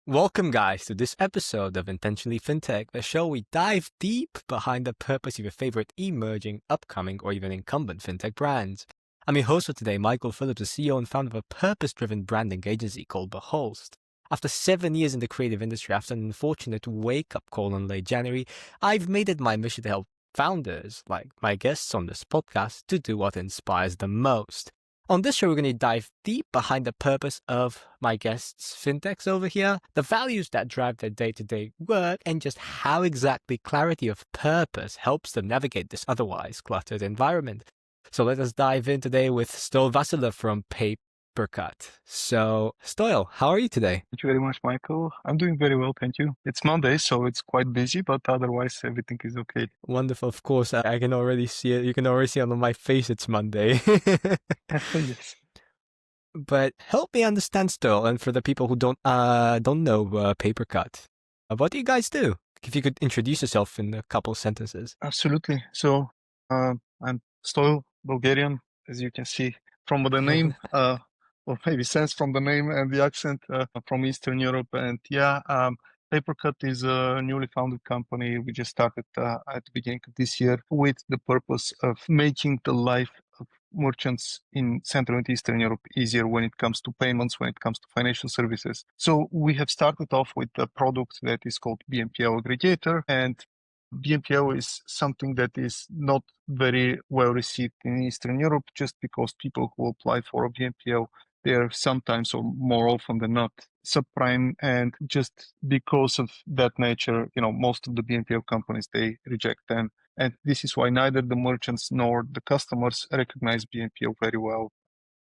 Welcome, guys, to this episode of Intentionally FinTech, the show we dive deep behind the purpose of your favorite emerging, upcoming, or even incumbent FinTech brands. I'm your host for today, Michael Phillips, the CEO and founder of a purpose-driven branding agency called The Host. After 7 years in the creative industry, after an unfortunate wake-up call in late January, I've made it my mission to help founders, like my guests on this podcast, to do what inspires them most. On this show, we're going to dive deep behind the purpose of my guests' FinTechs over here, the values that drive their day-to-day work, and just how exactly clarity of purpose helps them navigate this otherwise cluttered environment. So let us dive in today with Stoil Vasilev from Papercut. So, Stoil, how are you today? Thank you very much, Michael. I'm doing very well, thank you. It's Monday, so it's quite busy, but otherwise everything is okay. Wonderful, of course. I can already see it. You can already see on my face it's Monday. Yes. But help me understand still, and for the people who don't know Papercut, what do you guys do? If you could introduce yourself in a couple sentences. Absolutely. So I'm Stoil, Bulgarian, as you can see from the name, or maybe sense from the name and the accent, from Eastern Europe. And Papercut is a newly founded company. We just started at the beginning of this year with the purpose of making the life of merchants in Central and Eastern Europe easier when it comes to payments, when it comes to financial services. So we have started off with a product that is called BNPL aggregator, and BNPL is something that is not very well received in Eastern Europe, just because people who apply for a BNPL, they're sometimes or more often than not subprime, and just because of that nature, most of the BNPL companies, they reject them. And this is why neither the merchants nor the customers recognize BNPL very well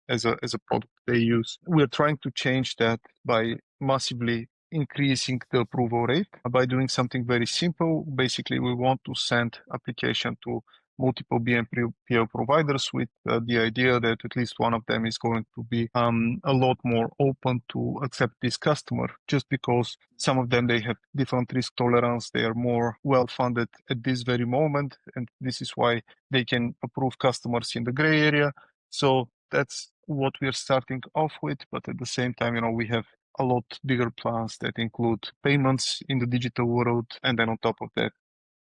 as a product they use. We're trying to change that by massively increasing the approval rate by doing something very simple. Basically, we want to send application to multiple BNPL providers with the idea that at least one of them is going to be a lot more open to accept this customer, just because some of them, they have different risk tolerance, they are more well-funded at this very moment, and this is why they can approve customers in the gray area. So that's what we're starting off with, but at the same time, we have a lot bigger plans that include payments in the digital world, and then on top of that,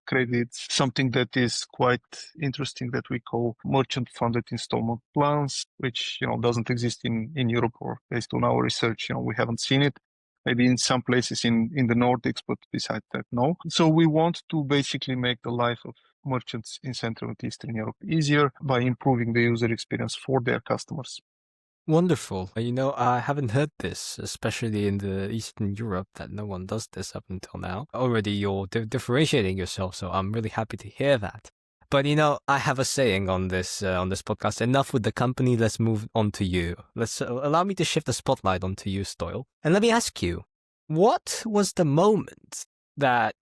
credits, something that is quite interesting that we call merchant-funded installment plans, which doesn't exist in Europe, or based on our research, we haven't seen it. Maybe in some places in the Nordics, but besides that, no. So we want to basically make the life of merchants in Central and Eastern Europe easier by improving the user experience for their customers. Wonderful. I haven't heard this, especially in the Eastern Europe, that no one does this up until now. Already you're differentiating yourself, so I'm really happy to hear that. But I have a saying on this podcast. Enough with the company. Let's move on to you. Let's allow me to shift the spotlight onto you, Stoil, and let me ask you, what was the moment that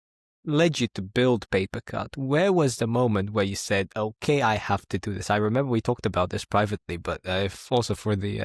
led you to build Papercut? Where was the moment where you said, "Okay, I have to do this"? I remember we talked about this privately, but if also for the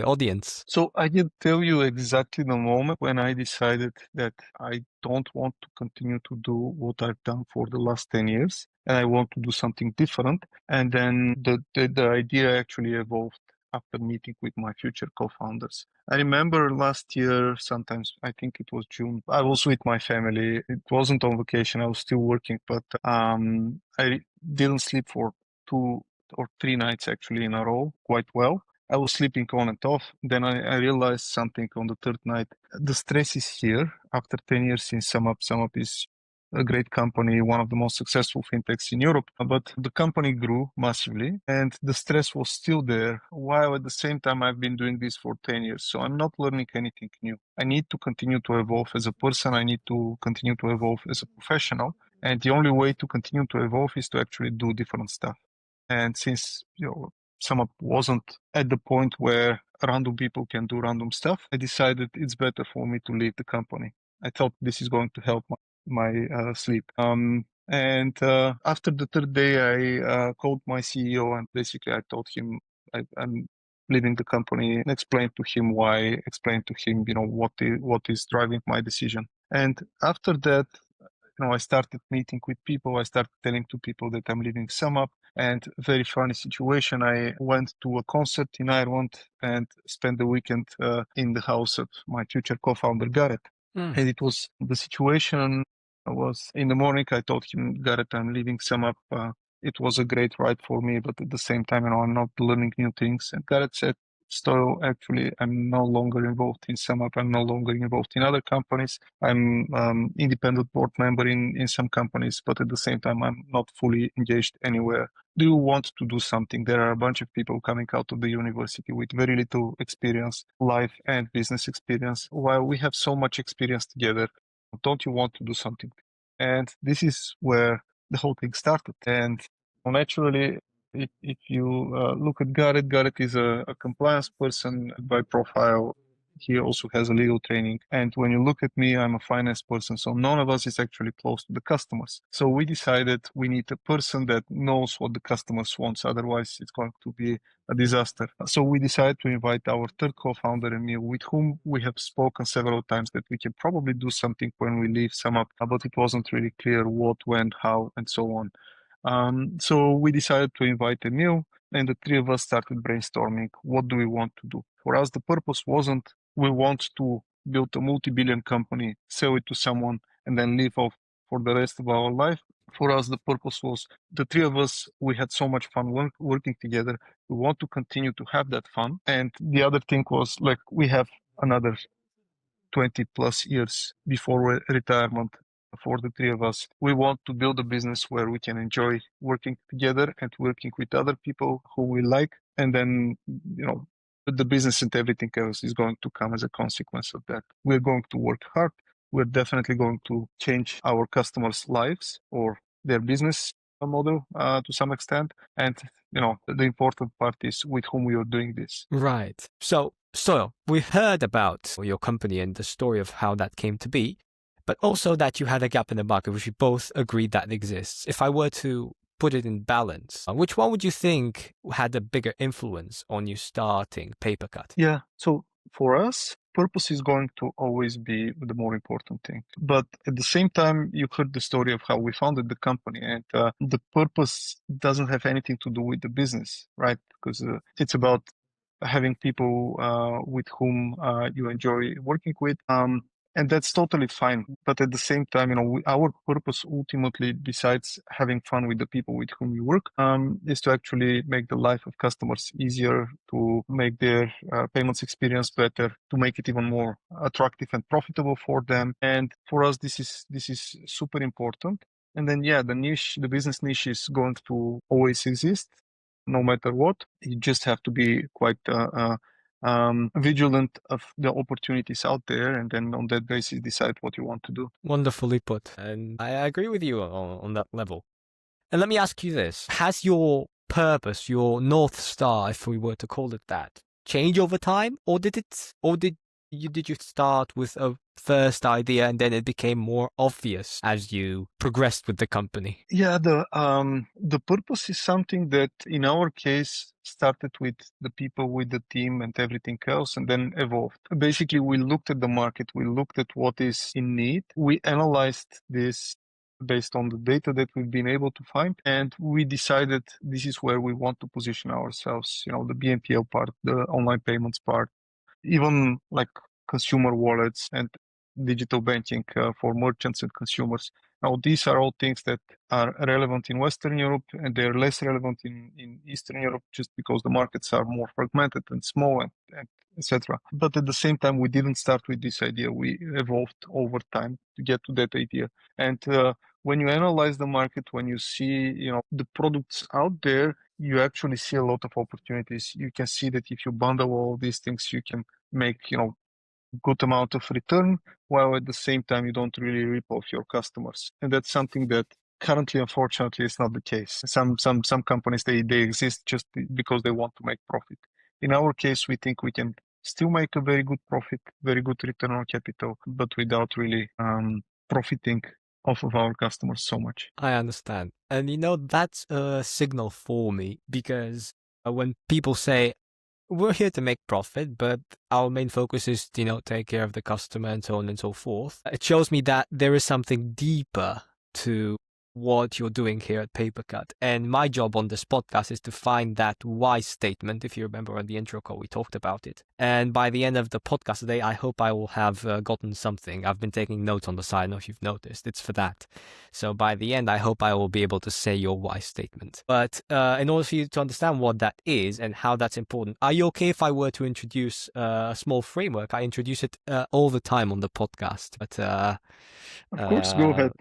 audience. So I can tell you exactly the moment when I decided that I don't want to continue to do what I've done for the last 10 years, and I want to do something different. And then the idea actually evolved after meeting with my future co-founders. I remember last year, sometimes I think it was June, I was with my family. It wasn't on vacation, I was still working, but I didn't sleep for 2 or 3 nights actually in a row quite well. I was sleeping on and off. Then I realized something on the third night. The stress is here after 10 years in SumUp. SumUp is a great company, one of the most successful fintechs in Europe, but the company grew massively and the stress was still there, while at the same time I've been doing this for 10 years. So I'm not learning anything new. I need to continue to evolve as a person. I need to continue to evolve as a professional. And the only way to continue to evolve is to actually do different stuff. And since, SumUp wasn't at the point where random people can do random stuff, I decided it's better for me to leave the company. I thought this is going to help my sleep. And after the third day, I called my CEO and basically I told him I'm leaving the company, and explained to him why, explained to him, what is driving my decision. And after that, I started meeting with people. I started telling to people that I'm leaving SumUp. And very funny situation. I went to a concert in Ireland and spent the weekend in the house of my future co-founder, Gareth. Mm. And it was the situation was in the morning, I told him, Garrett, I'm leaving SumUp. It was a great ride for me, but at the same time, I'm not learning new things. And Garrett said, Stoil, actually, I'm no longer involved in SumUp. I'm no longer involved in other companies. I'm independent board member in some companies, but at the same time, I'm not fully engaged anywhere. Do you want to do something? There are a bunch of people coming out of the university with very little experience, life and business experience, while we have so much experience together. Don't you want to do something? And this is where the whole thing started. And naturally, if you look at Garrett, Garrett is a compliance person by profile. He also has a legal training. And when you look at me, I'm a finance person. So none of us is actually close to the customers. So we decided we need a person that knows what the customers want. Otherwise, it's going to be a disaster. So we decided to invite our third co-founder and me, with whom we have spoken several times that we can probably do something when we leave SumUp, but it wasn't really clear what, when, how, and so on. So we decided to invite Emil, and the three of us started brainstorming. What do we want to do? For us, the purpose wasn't we want to build a multi-billion company, sell it to someone, and then live off for the rest of our life. For us, the purpose was the three of us, we had so much fun working together. We want to continue to have that fun. And the other thing was like we have another 20 plus years before retirement for the three of us. We want to build a business where we can enjoy working together and working with other people who we like. And then, the business and everything else is going to come as a consequence of that. We're going to work hard. We're definitely going to change our customers' lives or their business model to some extent. And, the important part is with whom we are doing this. Right. So, we heard about your company and the story of how that came to be, but also that you had a gap in the market, which we both agreed that exists. If I were to put it in balance, which one would you think had a bigger influence on you starting Papercut? Yeah. So for us, purpose is going to always be the more important thing. But at the same time, you heard the story of how we founded the company, and the purpose doesn't have anything to do with the business, right? Because it's about having people with whom you enjoy working with. And that's totally fine. But at the same time, our purpose ultimately, besides having fun with the people with whom we work, is to actually make the life of customers easier, to make their payments experience better, to make it even more attractive and profitable for them. And for us, this is super important. And then, the business niche is going to always exist, no matter what. You just have to be quite vigilant of the opportunities out there, and then on that basis decide what you want to do. Wonderfully put. And I agree with you on that level. And let me ask you this. Has your purpose, your North Star, if we were to call it that, change over time? Or did you start with a first idea and then it became more obvious as you progressed with the company? Yeah, the purpose is something that in our case started with the people, with the team and everything else, and then evolved. Basically, we looked at the market, we looked at what is in need, we analyzed this based on the data that we've been able to find, and we decided this is where we want to position ourselves. The BNPL part, the online payments part, even like consumer wallets and digital banking for merchants and consumers. Now, these are all things that are relevant in Western Europe, and they're less relevant in Eastern Europe just because the markets are more fragmented and small and etc. But at the same time, we didn't start with this idea. We evolved over time to get to that idea. And when you analyze the market, when you see the products out there, you actually see a lot of opportunities. You can see that if you bundle all these things, you can make good amount of return, while at the same time you don't really rip off your customers. And that's something that currently, unfortunately, is not the case. Some companies they exist just because they want to make profit. In our case, we think we can still make a very good profit, very good return on capital, but without really profiting off of our customers so much. I understand. And that's a signal for me because when people say, we're here to make profit, but our main focus is, take care of the customer and so on and so forth, it shows me that there is something deeper to what you're doing here at Papercut. And my job on this podcast is to find that why statement. If you remember on the intro call, we talked about it. And by the end of the podcast today, I hope I will have gotten something. I've been taking notes on the side. I don't know if you've noticed. It's for that. So by the end, I hope I will be able to say your why statement. But in order for you to understand what that is and how that's important, are you okay if I were to introduce a small framework? I introduce it all the time on the podcast. But Of course, go ahead.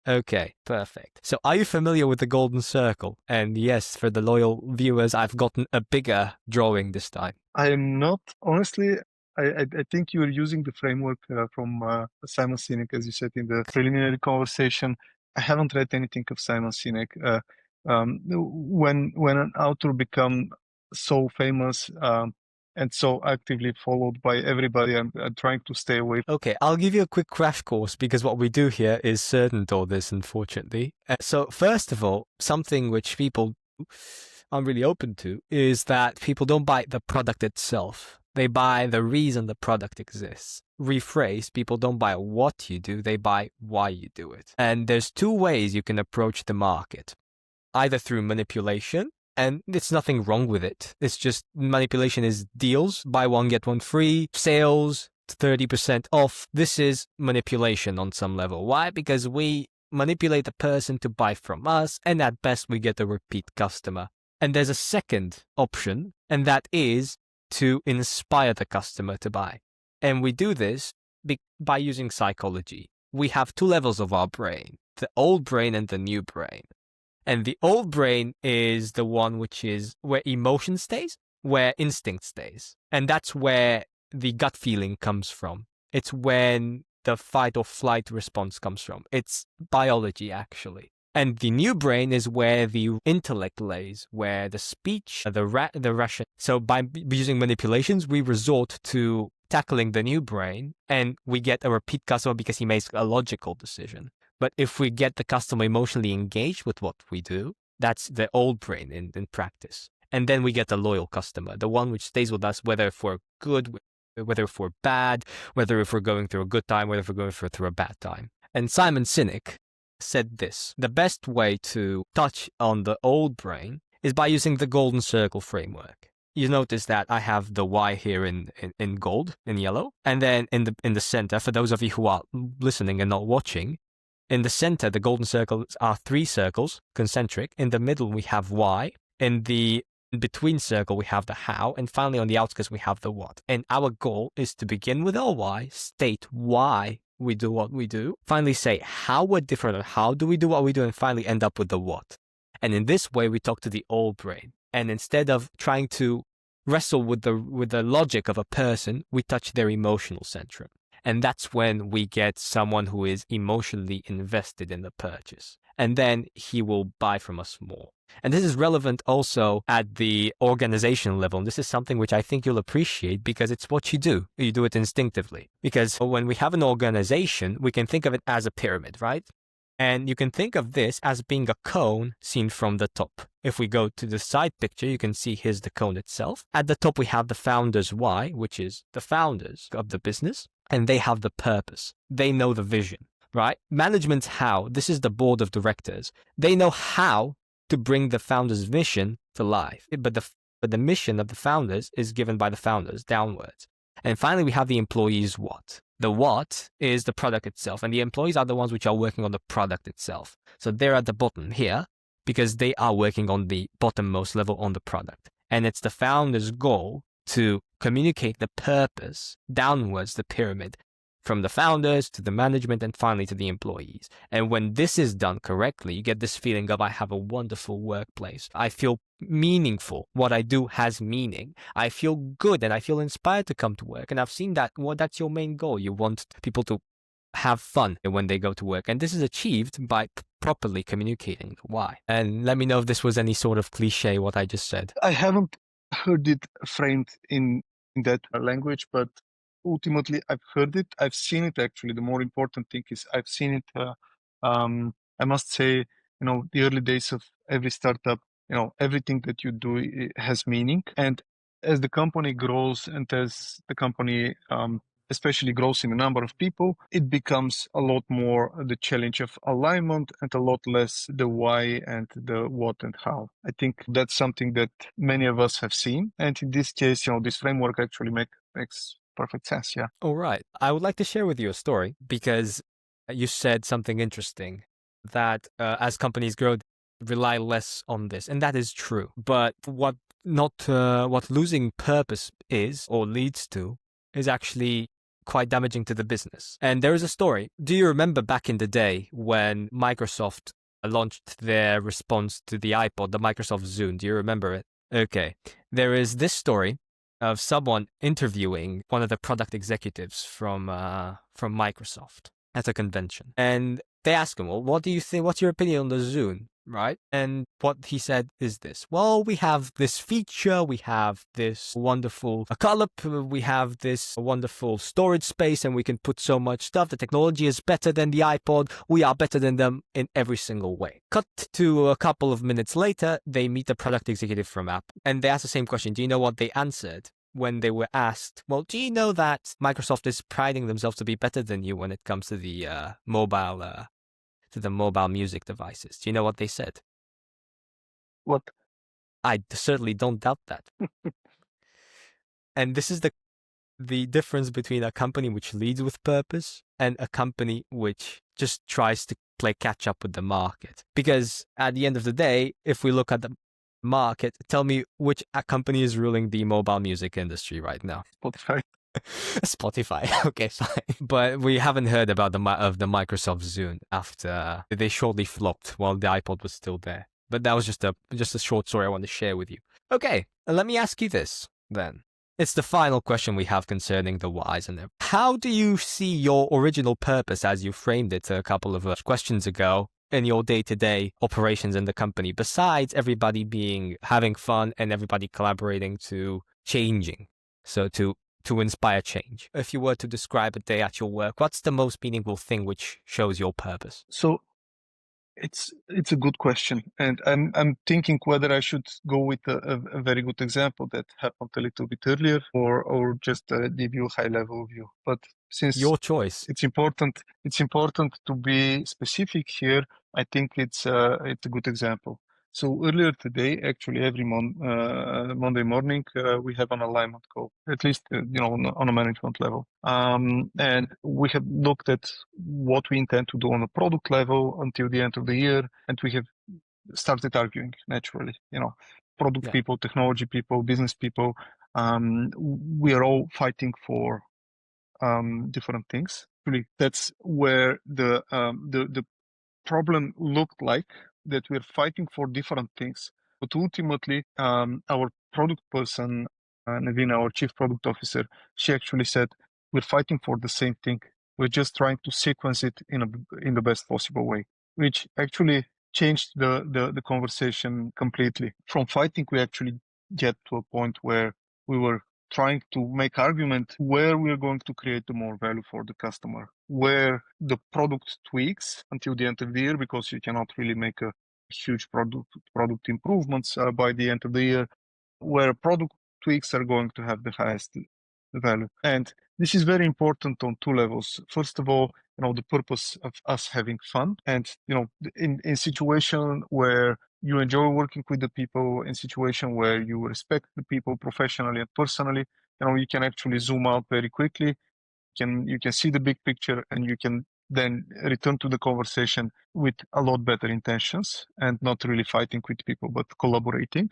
okay, perfect. So are you familiar with the golden circle? And yes, for the loyal viewers, I've gotten a bigger drawing this time. I am not, honestly. I think you're using the framework from Simon Sinek, as you said in the preliminary conversation. I haven't read anything of Simon Sinek. When an author become so famous and so actively followed by everybody, I'm trying to stay away. Okay, I'll give you a quick crash course because what we do here is certain to all this, unfortunately. So first of all, something which people are really open to is that people don't buy the product itself. They buy the reason the product exists. Rephrased, people don't buy what you do, they buy why you do it. And there's two ways you can approach the market. Either through manipulation, and it's nothing wrong with it. It's just manipulation is deals, buy one, get one free, sales, 30% off. This is manipulation on some level. Why? Because we manipulate the person to buy from us, and at best we get a repeat customer. And there's a second option, and that is to inspire the customer to buy. And we do this by using psychology. We have two levels of our brain, the old brain and the new brain. And the old brain is the one which is where emotion stays, where instinct stays. And that's where the gut feeling comes from. It's when the fight or flight response comes from. It's biology, actually. And the new brain is where the intellect lays, where the speech, the ration. So by using manipulations, we resort to tackling the new brain, and we get a repeat customer because he makes a logical decision. But if we get the customer emotionally engaged with what we do, that's the old brain in practice. And then we get a loyal customer, the one which stays with us, whether for good, whether for bad, whether if we're going through a good time, whether if we're going through a bad time. And Simon Sinek said this: the best way to touch on the old brain is by using the golden circle framework. You notice that I have the Y here in gold, in yellow, and then in the center, for those of you who are listening and not watching, in the center, the golden circles are three circles, concentric. In the middle, we have why. In the between circle, we have the how. And finally, on the outskirts, we have the what. And our goal is to begin with our why, state why we do what we do, finally say how we're different and how do we do what we do, and finally end up with the what. And in this way, we talk to the old brain. And instead of trying to wrestle with the logic of a person, we touch their emotional center. And that's when we get someone who is emotionally invested in the purchase. And then he will buy from us more. And this is relevant also at the organizational level. And this is something which I think you'll appreciate because it's what you do. You do it instinctively. Because when we have an organization, we can think of it as a pyramid, right? And you can think of this as being a cone seen from the top. If we go to the side picture, you can see here's the cone itself. At the top, we have the founder's why, which is the founders of the business. And they have the purpose. They know the vision, right? Management's how. This is the board of directors. They know how to bring the founder's mission to life. But the mission of the founders is given by the founders downwards. And finally, we have the employees' what. The what is the product itself. And the employees are the ones which are working on the product itself. So they're at the bottom here because they are working on the bottommost level on the product. And it's the founder's goal to communicate the purpose downwards the pyramid, from the founders to the management and finally to the employees. And when this is done correctly, you get this feeling of I have a wonderful workplace. I feel meaningful. What I do has meaning. I feel good and I feel inspired to come to work. And I've seen that that's your main goal. You want people to have fun when they go to work. And this is achieved by properly communicating the why. And let me know if this was any sort of cliche, what I just said. I haven't heard it framed in that language, but ultimately I've heard it. I've seen it actually. The more important thing is I've seen it. I must say, the early days of every startup, everything that you do has meaning. And as the company grows and as the company especially growth in the number of people, it becomes a lot more the challenge of alignment and a lot less the why and the what and how. I think that's something that many of us have seen. And in this case, this framework actually makes perfect sense. Yeah. All right. I would like to share with you a story because you said something interesting that as companies grow, rely less on this, and that is true. But what losing purpose is or leads to is actually quite damaging to the business. And there is a story. Do you remember back in the day when Microsoft launched their response to the iPod, the Microsoft Zune? Do you remember it? Okay. There is this story of someone interviewing one of the product executives from Microsoft at a convention, and they ask him, "Well, what do you think? What's your opinion on the Zune?" Right? And what he said is this: "Well, we have this feature, we have this wonderful color, we have this wonderful storage space, and we can put so much stuff. The technology is better than the iPod. We are better than them in every single way." Cut to a couple of minutes later, they meet a product executive from Apple, and they ask the same question. Do you know what they answered when they were asked? Well, do you know that Microsoft is priding themselves to be better than you when it comes to the mobile music devices? Do you know what they said? What? I certainly don't doubt that. And this is the difference between a company which leads with purpose and a company which just tries to play catch up with the market. Because at the end of the day, if we look at the market, tell me which company is ruling the mobile music industry right now? Spotify. Spotify. Okay, fine. But we haven't heard about the Microsoft Zune after they shortly flopped while the iPod was still there. But that was just a short story I want to share with you. Okay, let me ask you this then. It's the final question we have concerning the whys and everything. How do you see your original purpose as you framed it a couple of questions ago in your day-to-day operations in the company, besides everybody having fun and everybody collaborating to changing? So to inspire change. If you were to describe a day at your work, what's the most meaningful thing which shows your purpose? So it's a good question, and I'm thinking whether I should go with a very good example that happened a little bit earlier, or just give you a high level view. But since your choice, it's important to be specific here. I think it's a good example. So earlier today, actually, every Monday morning, we have an alignment call, at least on a management level. And we have looked at what we intend to do on a product level until the end of the year, and we have started arguing naturally. Product people, technology people, business people. We are all fighting for different things. Really, that's where the problem looked like, that we're fighting for different things. But ultimately, our product person, Navina, our chief product officer, she actually said, we're fighting for the same thing. We're just trying to sequence it in the best possible way, which actually changed the conversation completely. From fighting, we actually get to a point where we were trying to make argument where we're going to create the more value for the customer, where the product tweaks until the end of the year, because you cannot really make a huge product improvements by the end of the year, where product tweaks are going to have the highest value. And this is very important on two levels. First of all, the purpose of us having fun, and in situation where you enjoy working with the people, in situation where you respect the people professionally and personally, you can actually zoom out very quickly. You can see the big picture, and you can then return to the conversation with a lot better intentions and not really fighting with people, but collaborating.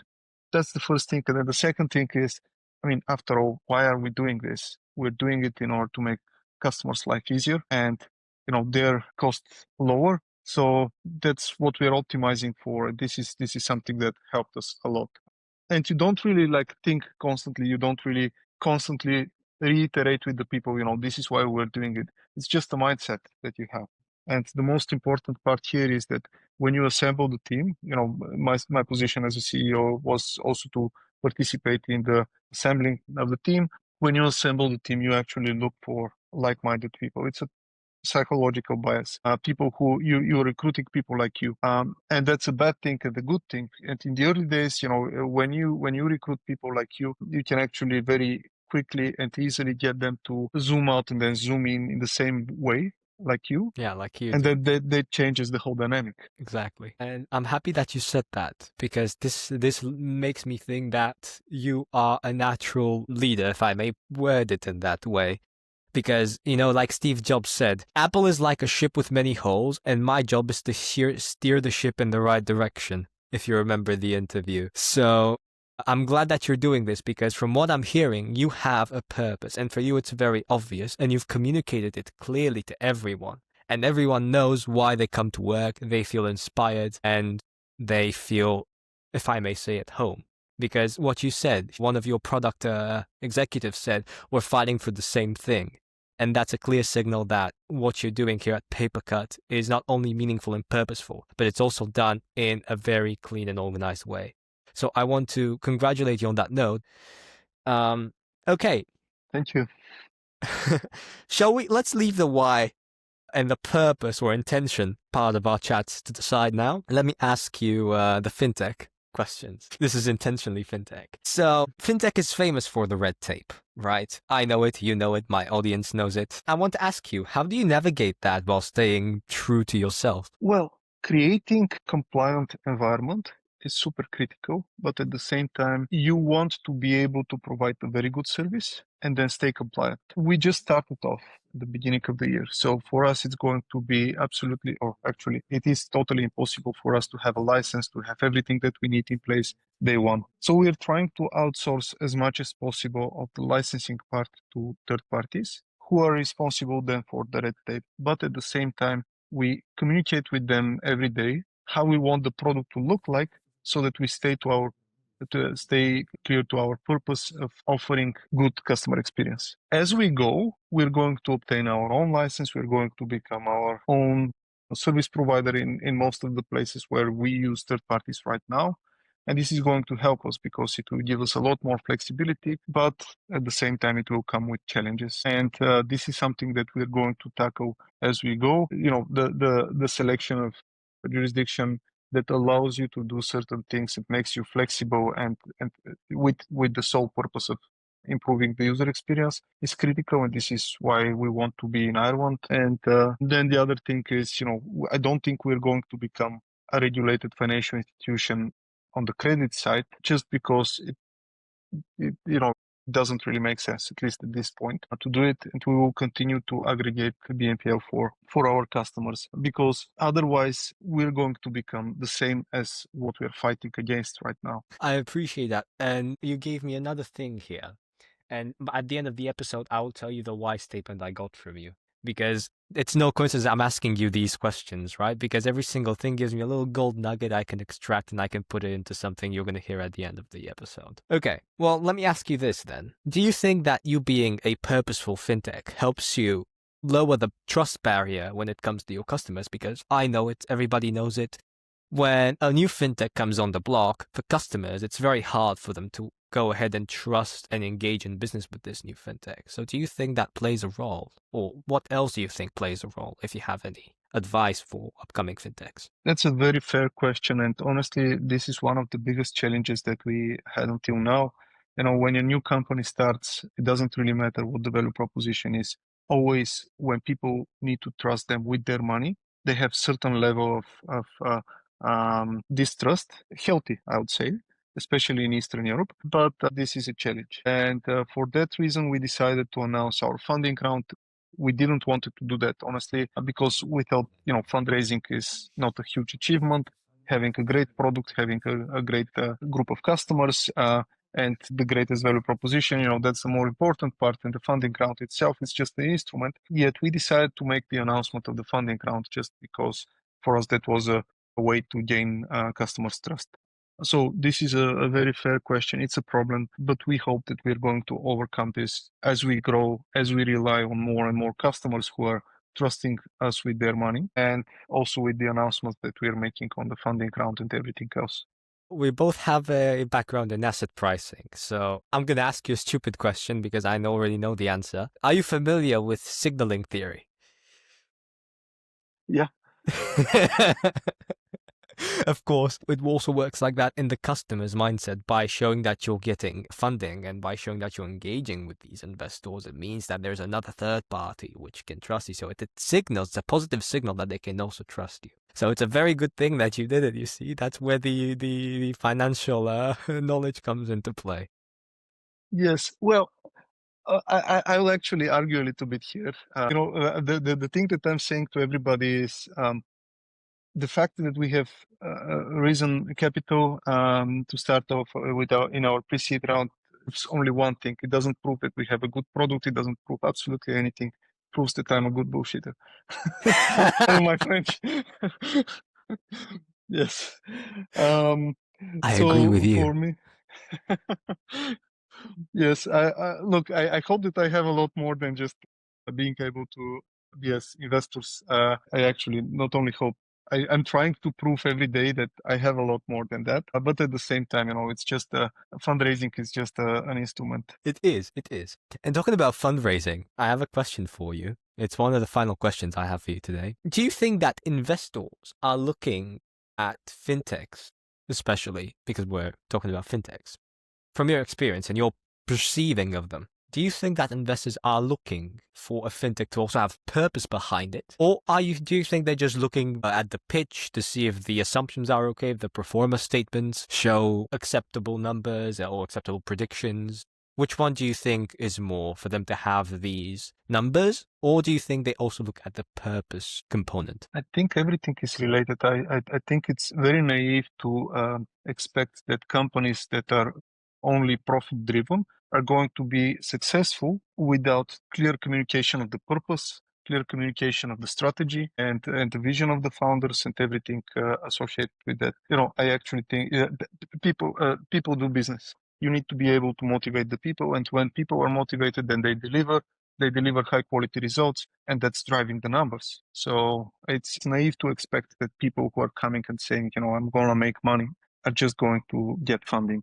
That's the first thing. And then the second thing is, after all, why are we doing this? We're doing it in order to make customers' life easier and, their costs lower. So that's what we're optimizing for. This is something that helped us a lot. And you don't really think constantly. You don't really constantly reiterate with the people, this is why we're doing it. It's just a mindset that you have. And the most important part here is that when you assemble the team, my position as a CEO was also to participate in the assembling of the team. When you assemble the team, you actually look for like-minded people. It's a psychological bias. People who you're recruiting people like you, and that's a bad thing and a good thing. And in the early days, when you recruit people like you can actually very quickly and easily get them to zoom out and then zoom in the same way like you. Yeah, like you And do. then that changes the whole dynamic. Exactly. And I'm happy that you said that, because this makes me think that you are a natural leader, if I may word it in that way. Because, like Steve Jobs said, Apple is like a ship with many holes, and my job is to steer the ship in the right direction, if you remember the interview. So I'm glad that you're doing this, because from what I'm hearing, you have a purpose, and for you it's very obvious, and you've communicated it clearly to everyone. And everyone knows why they come to work, they feel inspired, and they feel, if I may say, at home. Because what you said, one of your product executives said, we're fighting for the same thing. And that's a clear signal that what you're doing here at Papercut is not only meaningful and purposeful, but it's also done in a very clean and organized way. So I want to congratulate you on that note. Okay. Thank you. Let's leave the why and the purpose or intention part of our chats to the side now. Let me ask you the FinTech questions. This is Intentionally FinTech. So FinTech is famous for the red tape, right? I know it, you know it, my audience knows it. I want to ask you, how do you navigate that while staying true to yourself? Well, creating compliant environment is super critical, but at the same time, you want to be able to provide a very good service and then stay compliant. We just started off at the beginning of the year. So for us, it's going to be absolutely, or actually, it is totally impossible for us to have a license, to have everything that we need in place day one. So we're trying to outsource as much as possible of the licensing part to third parties who are responsible then for the red tape. But at the same time, we communicate with them every day how we want the product to look like, so that we stay clear to our purpose of offering good customer experience. As we go, we're going to obtain our own license. We're going to become our own service provider in most of the places where we use third parties right now. And this is going to help us because it will give us a lot more flexibility, but at the same time, it will come with challenges. And this is something that we're going to tackle as we go. The selection of jurisdiction that allows you to do certain things, it makes you flexible and with the sole purpose of improving the user experience is critical, and this is why we want to be in Ireland. And then the other thing is, I don't think we're going to become a regulated financial institution on the credit side just because it doesn't really make sense, at least at this point, to do it. And we will continue to aggregate BNPL for our customers, because otherwise we're going to become the same as what we're fighting against right now. I appreciate that. And you gave me another thing here. And at the end of the episode, I will tell you the why statement I got from you. Because it's no coincidence I'm asking you these questions, right? Because every single thing gives me a little gold nugget I can extract and I can put it into something you're going to hear at the end of the episode. Okay, well, let me ask you this then. Do you think that you being a purposeful fintech helps you lower the trust barrier when it comes to your customers? Because I know it, everybody knows it. When a new fintech comes on the block, for customers, it's very hard for them to go ahead and trust and engage in business with this new fintech. So do you think that plays a role? Or what else do you think plays a role, if you have any advice for upcoming fintechs? That's a very fair question. And honestly, this is one of the biggest challenges that we had until now. When a new company starts, it doesn't really matter what the value proposition is. Always, when people need to trust them with their money, they have certain level of distrust, healthy, I would say, especially in Eastern Europe. But this is a challenge. And for that reason, we decided to announce our funding round. We didn't want to do that, honestly, because without, fundraising is not a huge achievement. Having a great product, having a great group of customers, and the greatest value proposition, that's the more important part. And the funding round itself is just the instrument. Yet we decided to make the announcement of the funding round just because for us that was a way to gain customers' trust. So this is a very fair question. It's a problem, but we hope that we're going to overcome this as we grow, as we rely on more and more customers who are trusting us with their money, and also with the announcements that we're making on the funding round and everything else. We both have a background in asset pricing, so I'm going to ask you a stupid question because I already know the answer. Are you familiar with signaling theory? Yeah. Of course, it also works like that in the customer's mindset by showing that you're getting funding and by showing that you're engaging with these investors. It means that there's another third party which can trust you. So it signals, it's a positive signal that they can also trust you. So it's a very good thing that you did it. You see, that's where the financial knowledge comes into play. Yes. Well, I will actually argue a little bit here. The thing that I'm saying to everybody is the fact that we have risen capital to start off with in our pre-seed round. It's only one thing. It doesn't prove that we have a good product. It doesn't prove absolutely anything. It proves that I'm a good bullshitter. Pardon my French. Yes. I agree with So you. for me, yes, I hope that I have a lot more than just being able to be as investors. I actually not only hope, I'm trying to prove every day that I have a lot more than that. But at the same time, it's just fundraising is just an instrument. It is. It is. And talking about fundraising, I have a question for you. It's one of the final questions I have for you today. Do you think that investors are looking at fintechs, especially because we're talking about fintechs, from your experience and your perceiving of them? Do you think that investors are looking for a fintech to also have purpose behind it? Or do you think they're just looking at the pitch to see if the assumptions are okay, if the pro forma statements show acceptable numbers or acceptable predictions? Which one do you think is more for them to have these numbers? Or do you think they also look at the purpose component? I think everything is related. I think it's very naive to expect that companies that are only profit driven are going to be successful without clear communication of the purpose, clear communication of the strategy, and the vision of the founders and everything associated with that. I actually think people do business. You need to be able to motivate the people, and when people are motivated, then they deliver. They deliver high quality results, and that's driving the numbers. So it's naive to expect that people who are coming and saying, I'm going to make money, are just going to get funding.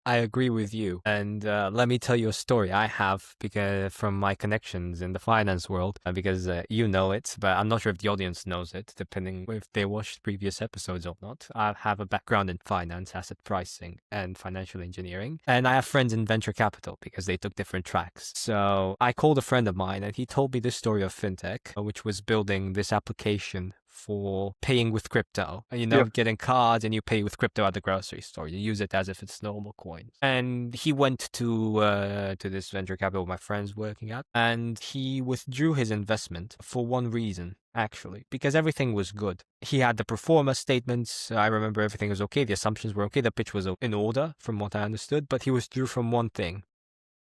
I agree with you. And let me tell you a story I have because from my connections in the finance world, because you know it, but I'm not sure if the audience knows it, depending if they watched previous episodes or not. I have a background in finance, asset pricing, and financial engineering. And I have friends in venture capital because they took different tracks. So I called a friend of mine and he told me this story of FinTech, which was building this application for paying with crypto. Getting cards and you pay with crypto at the grocery store. You use it as if it's normal coins. And he went to this venture capital my friend's working at, and he withdrew his investment for one reason, actually, because everything was good. He had the pro forma statements. I remember everything was okay. The assumptions were okay. The pitch was in order from what I understood, but he withdrew from one thing.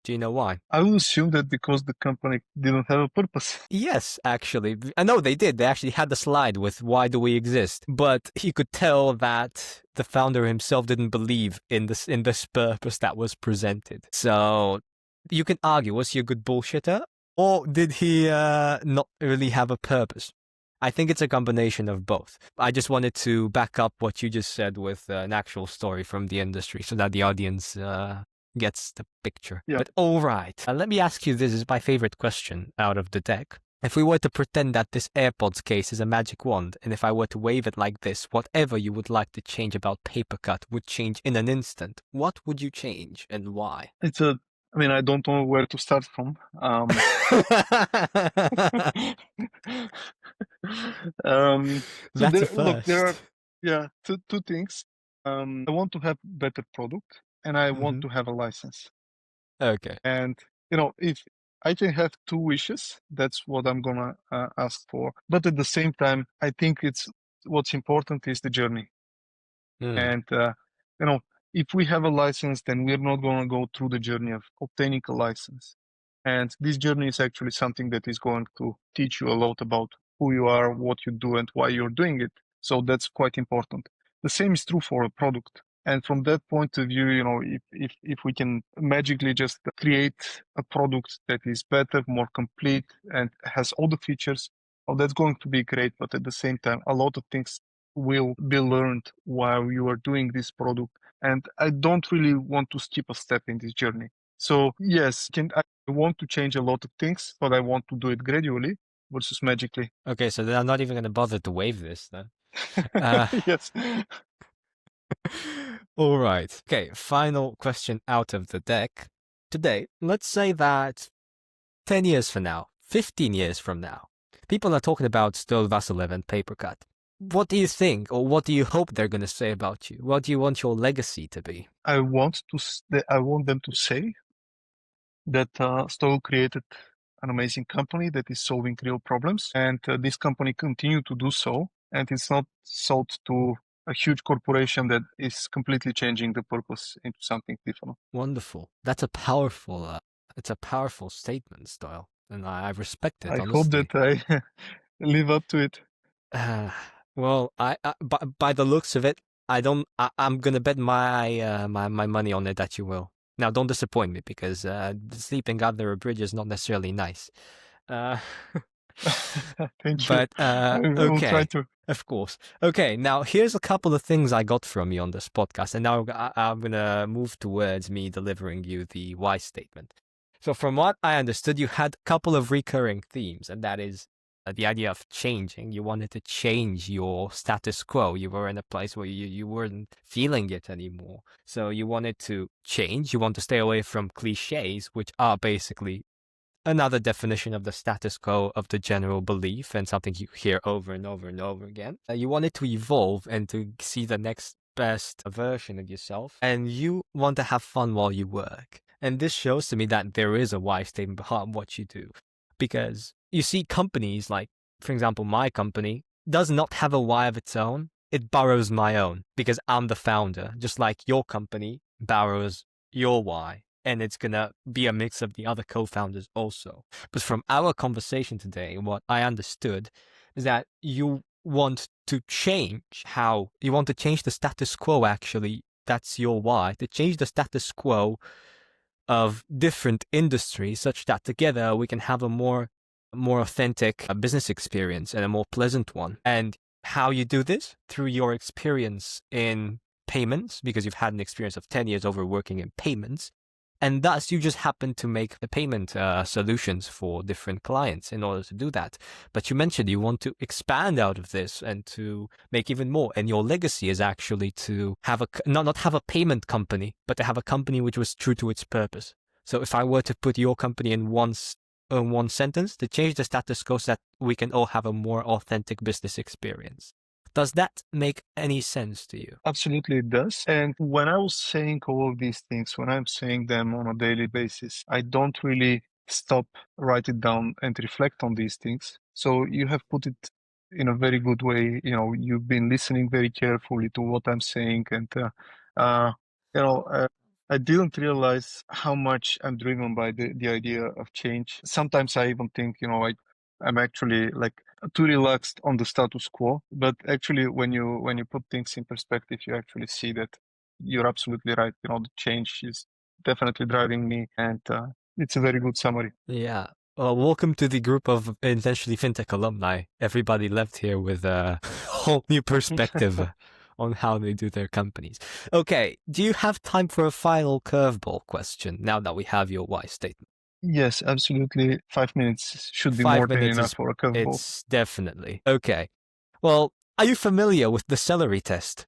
Do you know why? I will assume that because the company didn't have a purpose. Yes, actually. I know they did. They actually had the slide with why do we exist. But he could tell that the founder himself didn't believe in this purpose that was presented. So you can argue, was he a good bullshitter? Or did he not really have a purpose? I think it's a combination of both. I just wanted to back up what you just said with an actual story from the industry so that the audience gets the picture. Yeah. But all right, let me ask you this is my favorite question out of the deck. If we were to pretend that this AirPods case is a magic wand, and if I were to wave it like this, whatever you would like to change about Papercut would change in an instant, what would you change and why? I don't know where to start from. There are two things. I want to have better product, and I want to have a license. Okay. And if I can have two wishes, that's what I'm gonna ask for. But at the same time, I think what's important is the journey. And if we have a license, then we're not gonna go through the journey of obtaining a license. And this journey is actually something that is going to teach you a lot about who you are, what you do, and why you're doing it. So that's quite important. The same is true for a product. And from that point of view, if we can magically just create a product that is better, more complete, and has all the features, well, that's going to be great. But at the same time, a lot of things will be learned while you are doing this product. And I don't really want to skip a step in this journey. So yes, I want to change a lot of things, but I want to do it gradually versus magically. Okay, so they're not even going to bother to waive this then. Yes. All right. Okay, final question out of the deck. Today, let's say that 10 years from now, 15 years from now, people are talking about Stoil Vasilev and Papercut. What do you think, or what do you hope they're going to say about you? What do you want your legacy to be? I want them to say that Stoil created an amazing company that is solving real problems, and this company continue to do so, and it's not sold to a huge corporation that is completely changing the purpose into something different. Wonderful. That's it's a powerful statement, Stoil, and I respect it, I hope honestly. that I live up to it. Well, by the looks of it, I'm gonna bet my money on it that you will. Now, don't disappoint me because sleeping under a bridge is not necessarily nice. Uh, Thank you. but I will try okay, to. of course. Okay, now here's a couple of things I got from you on this podcast, and now I'm gonna move towards me delivering you the why statement. So, from what I understood, you had a couple of recurring themes, and that is the idea of changing. You wanted to change your status quo. You were in a place where you weren't feeling it anymore. So you wanted to change. You want to stay away from cliches, which are basically another definition of the status quo of the general belief and something you hear over and over and over again. You wanted to evolve and to see the next best version of yourself, and you want to have fun while you work. And this shows to me that there is a why statement behind what you do. Because you see companies like, for example, my company does not have a why of its own. It borrows my own because I'm the founder, just like your company borrows your why. And it's going to be a mix of the other co-founders also. But from our conversation today, what I understood is that you want to change you want to change the status quo, actually. That's your why, to change the status quo of different industries such that together we can have a more authentic business experience and a more pleasant one. And how you do this? Through your experience in payments, because you've had an experience of 10 years over working in payments. And thus, you just happen to make the payment solutions for different clients in order to do that. But you mentioned you want to expand out of this and to make even more. And your legacy is actually to have not have a payment company, but to have a company which was true to its purpose. So if I were to put your company in one sentence, to change the status quo so that we can all have a more authentic business experience. Does that make any sense to you? Absolutely, it does. And when I was saying all of these things, when I'm saying them on a daily basis, I don't really stop, write it down, and reflect on these things. So you have put it in a very good way. You know, you've been listening very carefully to what I'm saying, and you know, I didn't realize how much I'm driven by the idea of change. Sometimes I even think, you know, I'm actually like too relaxed on the status quo. But actually, when you put things in perspective, you actually see that you're absolutely right. You know, the change is definitely driving me, and it's a very good summary. Yeah. Well, welcome to the group of Intentionally FinTech alumni. Everybody left here with a whole new perspective on how they do their companies. Okay, do you have time for a final curveball question now that we have your why statement? Yes, absolutely. 5 minutes should be more 5 than minutes enough is, for a curveball. it's definitely. Okay. Well, are you familiar with the celery test?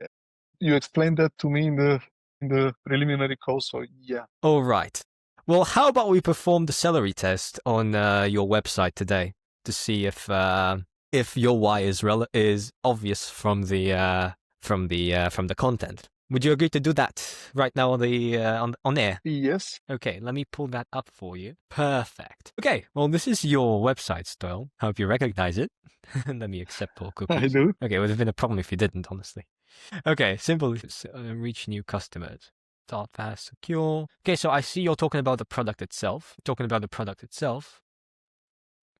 You explained that to me in the preliminary call, so yeah. All right. Well, how about we perform the celery test on your website today to see if your why is obvious from the content. Would you agree to do that right now on the on air? Yes, Okay, let me pull that up for you. Perfect. Okay, well, this is your website, Stoil. Hope you recognize it. Let me accept all I cookies. do. Okay, it would have been a problem if you didn't, honestly. Okay, simple. Reach new customers. Start fast, secure. Okay, so I see you're talking about the product itself. Talking about the product itself.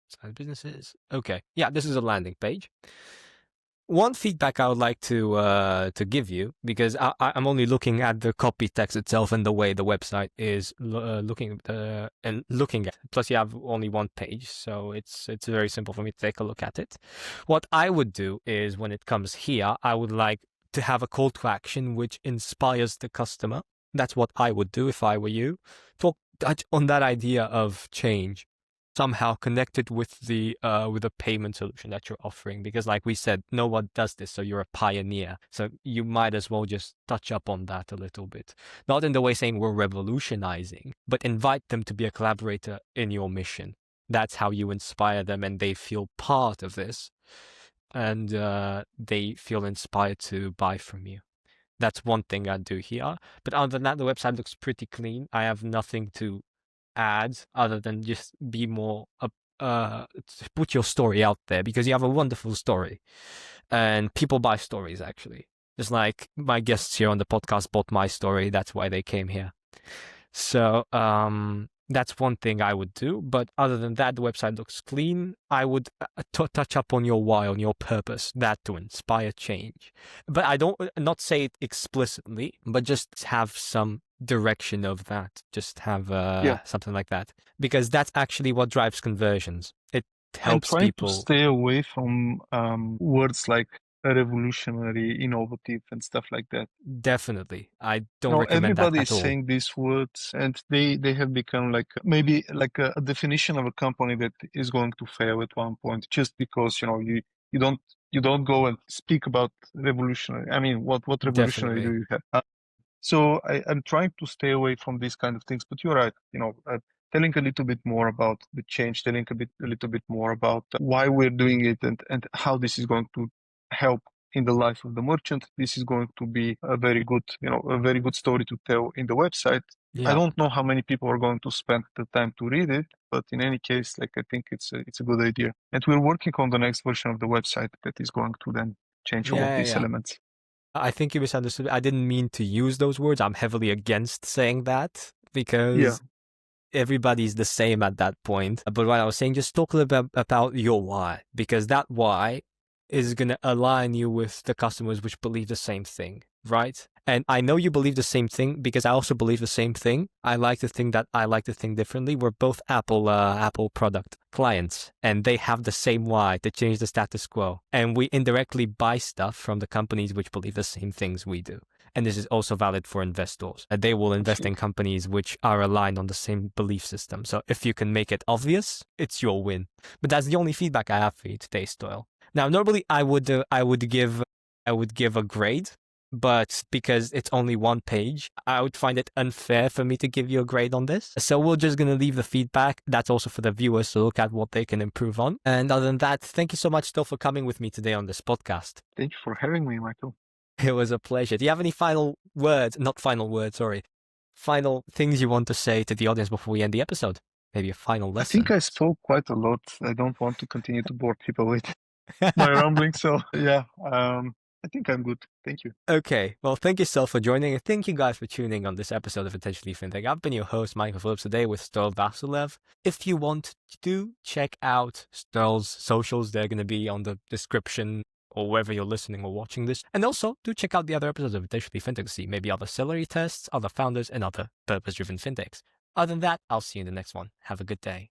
Side businesses. Okay, yeah, this is a landing page. One feedback I would like to give you, because I'm only looking at the copy text itself and the way the website is looking at. Plus, you have only one page, so it's very simple for me to take a look at it. What I would do is, when it comes here, I would like to have a call to action which inspires the customer. That's what I would do if I were you. Touch on that idea of change. somehow connected with the payment solution that you're offering, because like we said, no one does this, so you're a pioneer, so you might as well just touch up on that a little bit, not in the way saying we're revolutionizing, but invite them to be a collaborator in your mission. That's how you inspire them, and they feel part of this, and they feel inspired to buy from you. That's one thing I do here. But other than that, the website looks pretty clean. I have nothing to add other than just be more put your story out there, because you have a wonderful story, and people buy stories, actually. Just like my guests here on the podcast bought my story. That's why they came here. So that's one thing I would do. But other than that, the website looks clean. I would touch up on your why, on your purpose, that to inspire change. But I don't not say it explicitly, but just have some direction of that. Just have something like that, because that's actually what drives conversions. It helps I'm trying people to stay away from words like revolutionary, innovative, and stuff like that. Definitely, I don't recommend that everybody at is all. saying these words, and they have become like maybe like a definition of a company that is going to fail at one point, just because you don't go and speak about revolutionary. I mean, what revolutionary do Definitely. you have? So I'm trying to stay away from these kind of things. But you're right, telling a little bit more about the change, telling a little bit more about why we're doing it, and how this is going to help in the life of the merchant. This is going to be a very good story to tell in the website. Yeah. I don't know how many people are going to spend the time to read it, but in any case, like, I think it's a good idea. And we're working on the next version of the website that is going to then change all of these elements. I think you misunderstood. I didn't mean to use those words. I'm heavily against saying that, because everybody's the same at that point. But what I was saying, just talk a little bit about your why, because that why is going to align you with the customers which believe the same thing, right? And I know you believe the same thing, because I also believe the same thing. I like to think that I like to think differently. We're both Apple product clients, and they have the same why to change the status quo. And we indirectly buy stuff from the companies which believe the same things we do. And this is also valid for investors. They will invest in companies which are aligned on the same belief system. So if you can make it obvious, it's your win. But that's the only feedback I have for you today, Stoil. Now, normally I would give a grade, but because it's only one page, I would find it unfair for me to give you a grade on this. So we're just going to leave the feedback. That's also for the viewers to look at what they can improve on. And other than that, thank you so much, Stoil, for coming with me today on this podcast. Thank you for having me, Michael. It was a pleasure. Do you have any final words? Not final words, sorry. Final things you want to say to the audience before we end the episode? Maybe a final lesson. I think I spoke quite a lot. I don't want to continue to bore people with my rambling. So yeah, I think I'm good. Thank you. Okay. Well, thank you, Stoil, for joining. And thank you guys for tuning on this episode of Intentionally FinTech. I've been your host, Michael Phillips, today with Stoil Vasilev. If you want to check out Stoil's socials, they're going to be on the description or wherever you're listening or watching this. And also, do check out the other episodes of Intentionally FinTech to see maybe other salary tests, other founders, and other purpose-driven fintechs. Other than that, I'll see you in the next one. Have a good day.